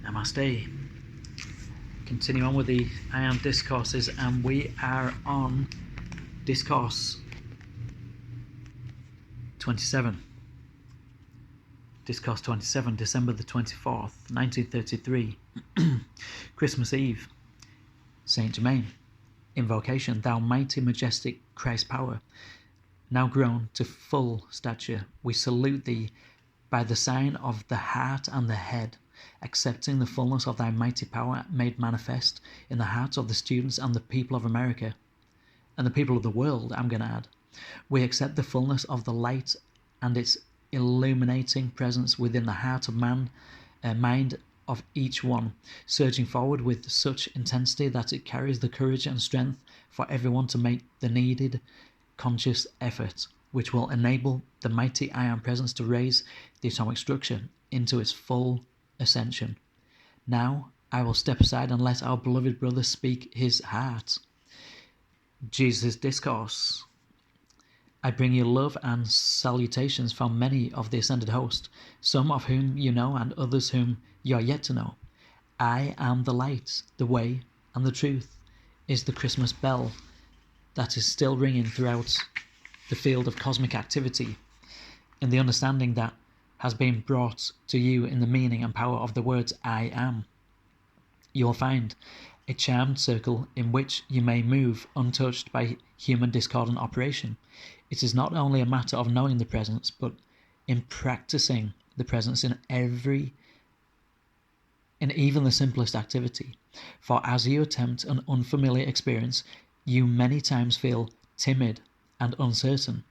Namaste. Continue on with the I Am discourses, and we are on Discourse 27. Discourse 27, December the 24th, 1933. Christmas Eve. Saint Germain. Invocation. Thou mighty majestic Christ power, now grown to full stature, we salute thee by the sign of the heart and the head, accepting the fullness of thy mighty power made manifest in the hearts of the students and the people of America, and the people of the world, I'm going to add. We accept the fullness of the light and its illuminating presence within the heart of man, mind of each one, surging forward with such intensity that it carries the courage and strength for everyone to make the needed conscious effort, which will enable the mighty I Am presence to raise the atomic structure into its full ascension. Now I will step aside and let our beloved brother speak his heart. Jesus' Discourse. I bring you love and salutations from many of the ascended host, some of whom you know and others whom you are yet to know. I am the light, the way, and the truth is the Christmas bell that is still ringing throughout the field of cosmic activity, in the understanding that has been brought to you in the meaning and power of the words I am. You will find a charmed circle in which you may move untouched by human discordant operation. It is not only a matter of knowing the presence, but in practicing the presence in even the simplest activity. For as you attempt an unfamiliar experience, you many times feel timid and uncertain.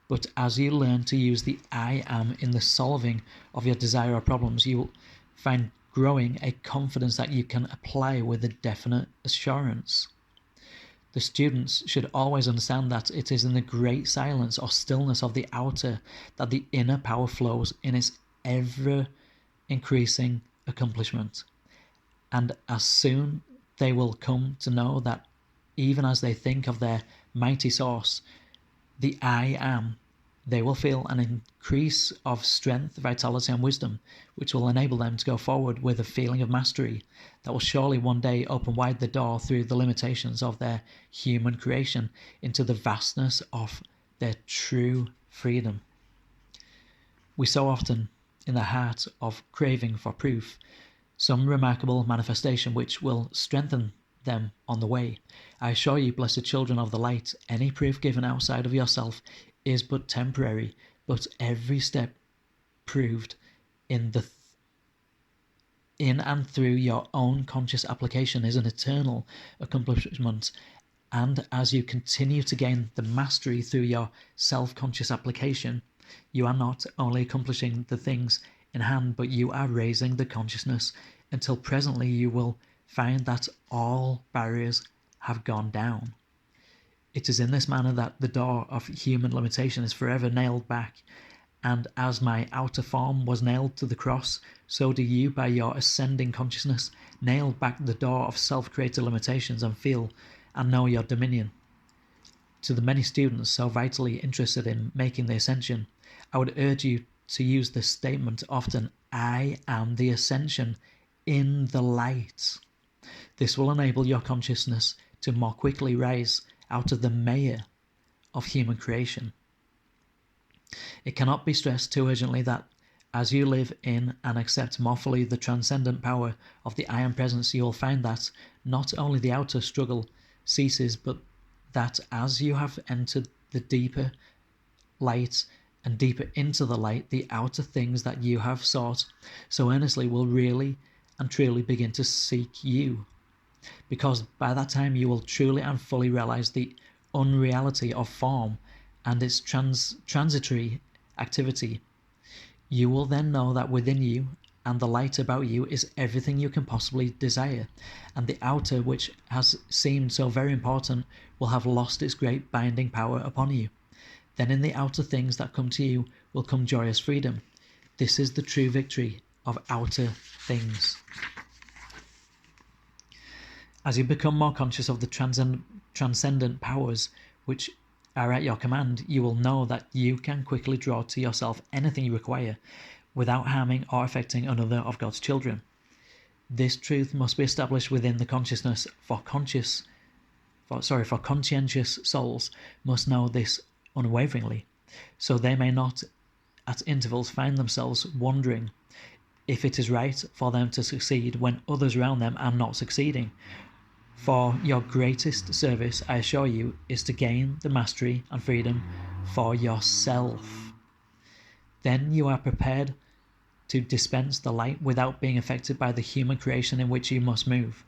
But as you learn to use the I am in the solving of your desire or problems, you will find growing a confidence that you can apply with a definite assurance. The students should always understand that it is in the great silence or stillness of the outer that the inner power flows in its ever-increasing accomplishment. And as soon they will come to know that even as they think of their mighty source, the I am, they will feel an increase of strength, vitality, and wisdom, which will enable them to go forward with a feeling of mastery that will surely one day open wide the door through the limitations of their human creation into the vastness of their true freedom. We so often, in the heart of craving for proof, some remarkable manifestation which will strengthen them on the way. I assure you, blessed children of the light, any proof given outside of yourself is but temporary, but every step proved in and through your own conscious application is an eternal accomplishment. And as you continue to gain the mastery through your self-conscious application, you are not only accomplishing the things in hand, but you are raising the consciousness until presently you will find that all barriers have gone down. It is in this manner that the door of human limitation is forever nailed back, and as my outer form was nailed to the cross, so do you, by your ascending consciousness, nail back the door of self-created limitations and feel and know your dominion. To the many students so vitally interested in making the ascension, I would urge you to use this statement often: I am the ascension in the light. This will enable your consciousness to more quickly rise out of the mire of human creation. It cannot be stressed too urgently that as you live in and accept more fully the transcendent power of the I Am presence, you will find that not only the outer struggle ceases, but that as you have entered the deeper light and deeper into the light, the outer things that you have sought so earnestly will really and truly begin to seek you. Because by that time you will truly and fully realize the unreality of form and its transitory activity. You will then know that within you and the light about you is everything you can possibly desire, and the outer, which has seemed so very important, will have lost its great binding power upon you. Then in the outer things that come to you will come joyous freedom. This is the true victory of outer things. As you become more conscious of the transcendent powers which are at your command, you will know that you can quickly draw to yourself anything you require without harming or affecting another of God's children. This truth must be established within the consciousness, for conscientious souls must know this unwaveringly, so they may not at intervals find themselves wondering if it is right for them to succeed when others around them are not succeeding. For your greatest service, I assure you, is to gain the mastery and freedom for yourself. Then you are prepared to dispense the light without being affected by the human creation in which you must move.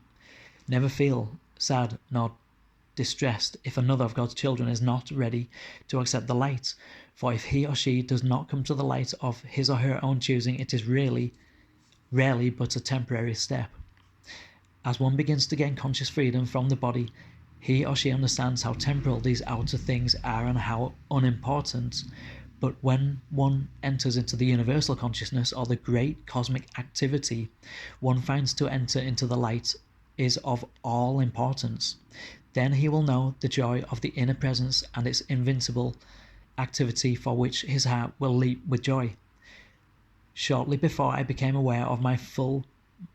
Never feel sad nor distressed if another of God's children is not ready to accept the light, for if he or she does not come to the light of his or her own choosing, it is rarely but a temporary step. As one begins to gain conscious freedom from the body, he or she understands how temporal these outer things are and how unimportant. But when one enters into the universal consciousness or the great cosmic activity, one finds to enter into the light is of all importance. Then he will know the joy of the inner presence and its invincible activity, for which his heart will leap with joy. Shortly before I became aware of my full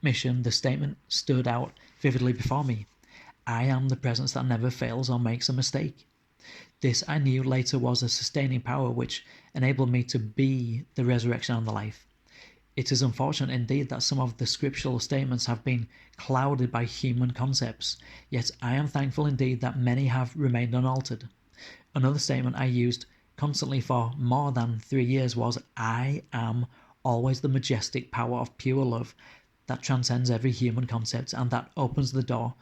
mission, the statement stood out vividly before me: I am the presence that never fails or makes a mistake. This I knew later was a sustaining power which enabled me to be the resurrection and the life. It is unfortunate indeed that some of the scriptural statements have been clouded by human concepts, yet I am thankful indeed that many have remained unaltered. Another statement I used constantly for more than 3 years was, I am always the majestic power of pure love that transcends every human concept and that opens the door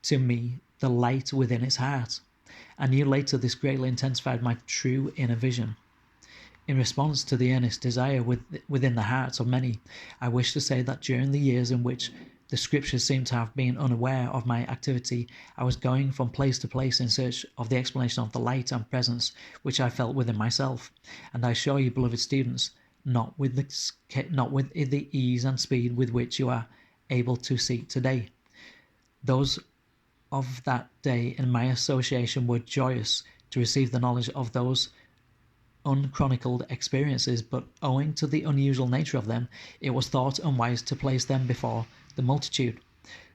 to me, the light within its heart. I knew later this greatly intensified my true inner vision. In response to the earnest desire within the hearts of many, I wish to say that during the years in which the scriptures seem to have been unaware of my activity, I was going from place to place in search of the explanation of the light and presence which I felt within myself. And I assure you, beloved students, not with the ease and speed with which you are able to seek today. Those of that day in my association were joyous to receive the knowledge of those unchronicled experiences, but owing to the unusual nature of them, it was thought unwise to place them before the multitude.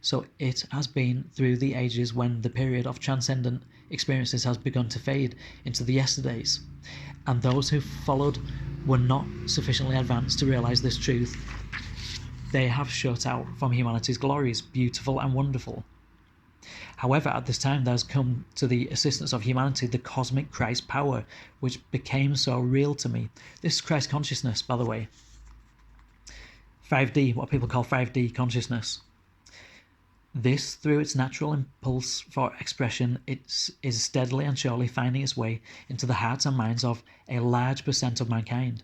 So it has been through the ages when the period of transcendent experiences has begun to fade into the yesterdays, and those who followed were not sufficiently advanced to realize this truth. They have shut out from humanity's glories, beautiful and wonderful. However, at this time there has come to the assistance of humanity the cosmic Christ power, which became so real to me. This is Christ consciousness, by the way. 5D, what people call 5D consciousness. This, through its natural impulse for expression, is steadily and surely finding its way into the hearts and minds of a large percent of mankind.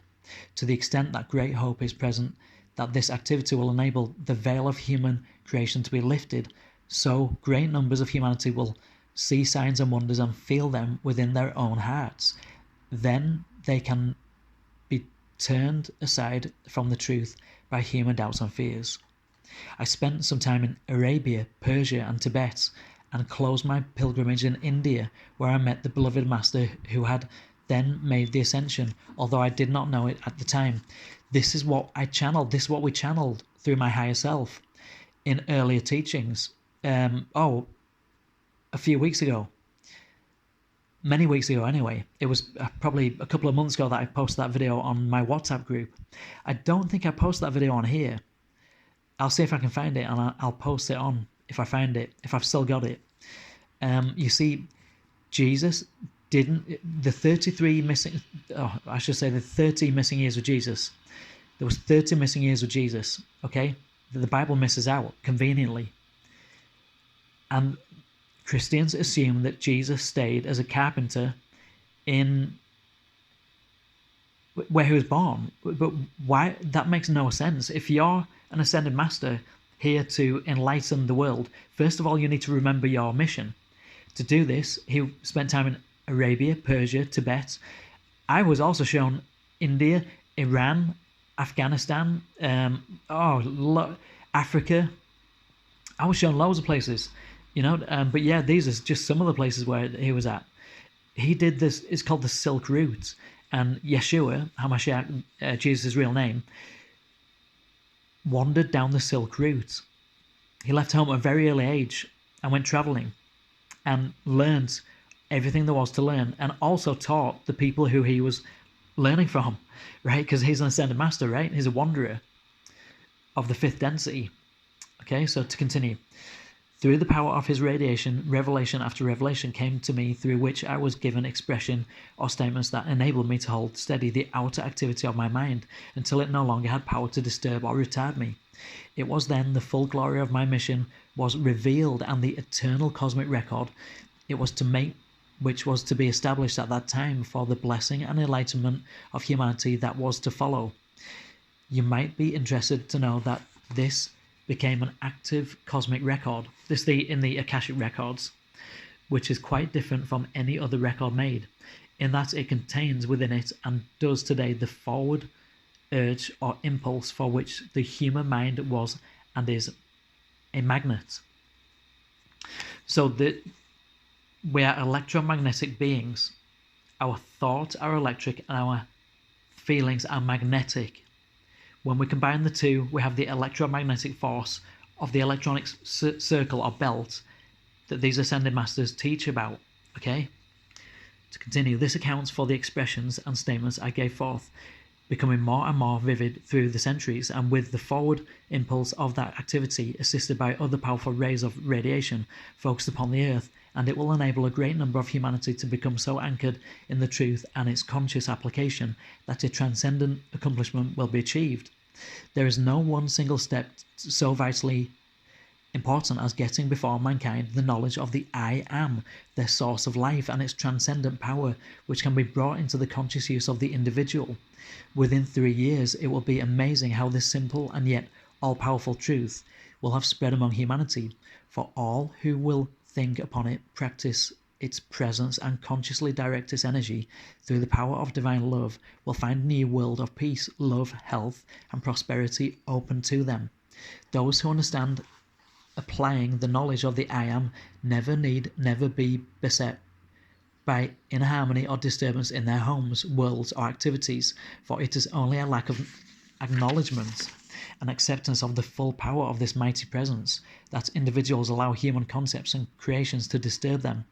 To the extent that great hope is present that this activity will enable the veil of human creation to be lifted, so great numbers of humanity will see signs and wonders and feel them within their own hearts. Then they can be turned aside from the truth by human doubts and fears. I spent some time in Arabia, Persia and Tibet, and closed my pilgrimage in India, where I met the beloved Master who had then made the ascension, although I did not know it at the time. This is what I channeled, this is what we channeled through my higher self in earlier teachings. A few weeks ago, many weeks ago anyway. It was probably a couple of months ago that I posted that video on my WhatsApp group. I don't think I posted that video on here. I'll see if I can find it and I'll post it on if I find it, if I've still got it. You see, Jesus didn't, the 30 missing years of Jesus. There was 30 missing years of Jesus, okay? The Bible misses out conveniently. And Christians assume that Jesus stayed as a carpenter in where he was born. But why? That makes no sense. If you're an ascended master here to enlighten the world, first of all, you need to remember your mission. To do this, he spent time in Arabia, Persia, Tibet. I was also shown India, Iran, Afghanistan, Africa. I was shown loads of places. But yeah, these are just some of the places where he was at. He did this, it's called the Silk Route, and Yeshua, HaMashiach, Jesus' real name, wandered down the Silk Route. He left home at a very early age and went traveling and learned everything there was to learn, and also taught the people who he was learning from, right? Because he's an ascended master, right? He's a wanderer of the fifth density. Okay, so to continue. Through the power of his radiation, revelation after revelation came to me, through which I was given expression or statements that enabled me to hold steady the outer activity of my mind until it no longer had power to disturb or retard me. It was then the full glory of my mission was revealed, and the eternal cosmic record it was to make, which was to be established at that time for the blessing and enlightenment of humanity that was to follow. You might be interested to know that this became an active cosmic record, in the Akashic records, which is quite different from any other record made, in that it contains within it, and does today, the forward urge or impulse for which the human mind was and is a magnet. So we are electromagnetic beings. Our thoughts are electric and our feelings are magnetic. When we combine the two, we have the electromagnetic force of the electronic circle or belt that these ascended masters teach about. Okay? To continue, this accounts for the expressions and statements I gave forth, becoming more and more vivid through the centuries, and with the forward impulse of that activity assisted by other powerful rays of radiation focused upon the earth, and it will enable a great number of humanity to become so anchored in the truth and its conscious application that a transcendent accomplishment will be achieved. There is no one single step so vitally important as getting before mankind the knowledge of the I Am, their source of life, and its transcendent power, which can be brought into the conscious use of the individual. Within 3 years, it will be amazing how this simple and yet all-powerful truth will have spread among humanity, for all who will think upon it, practice its presence, and consciously direct its energy through the power of divine love, will find a new world of peace, love, health, and prosperity open to them. Those who understand applying the knowledge of the I Am need never be beset by inharmony or disturbance in their homes, worlds, or activities, for it is only a lack of acknowledgement and acceptance of the full power of this mighty presence that individuals allow human concepts and creations to disturb them.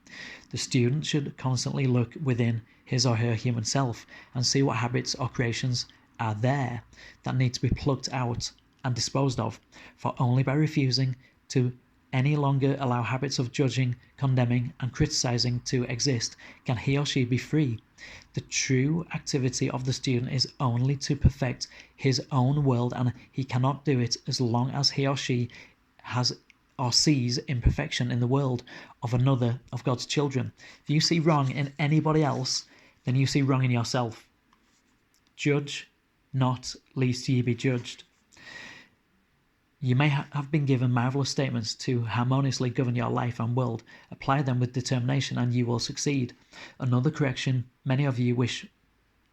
The student should constantly look within his or her human self and see what habits or creations are there that need to be plucked out and disposed of, for only by refusing to any longer allow habits of judging, condemning, and criticizing to exist can he or she be free. The true activity of the student is only to perfect his own world, and he cannot do it as long as he or she has or sees imperfection in the world of another of God's children. If you see wrong in anybody else, then you see wrong in yourself. Judge not, lest ye be judged. You may have been given marvelous statements to harmoniously govern your life and world. Apply them with determination and you will succeed. Another correction many of you wish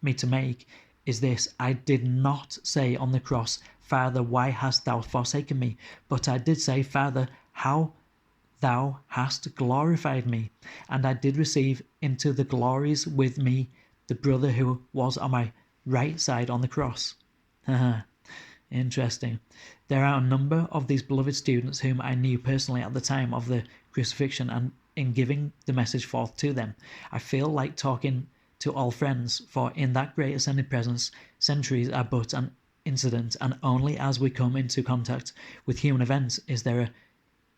me to make is this: I did not say on the cross, Father, why hast thou forsaken me? But I did say, Father, how thou hast glorified me. And I did receive into the glories with me the brother who was on my right side on the cross. Interesting. There are a number of these beloved students whom I knew personally at the time of the crucifixion, and in giving the message forth to them, I feel like talking to all friends, for in that great ascended presence, centuries are but an incident, and only as we come into contact with human events is there a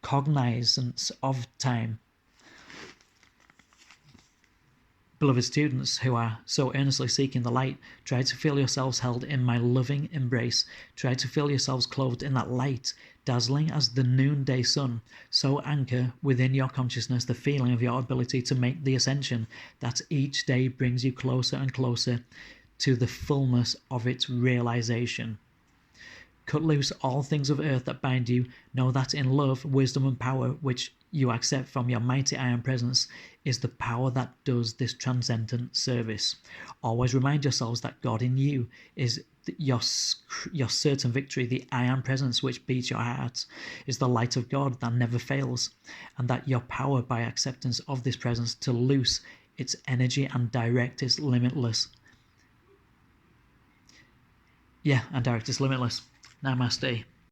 cognizance of time. Beloved students who are so earnestly seeking the light, try to feel yourselves held in my loving embrace. Try to feel yourselves clothed in that light, dazzling as the noonday sun. So anchor within your consciousness the feeling of your ability to make the ascension that each day brings you closer and closer to the fullness of its realization. Cut loose all things of earth that bind you. Know that in love, wisdom, and power, which you accept from your mighty I Am presence, is the power that does this transcendent service. Always remind yourselves that God in you is your certain victory. The I Am presence which beats your heart is the light of God that never fails, and that your power by acceptance of this presence to loose its energy and direct is limitless. Namaste.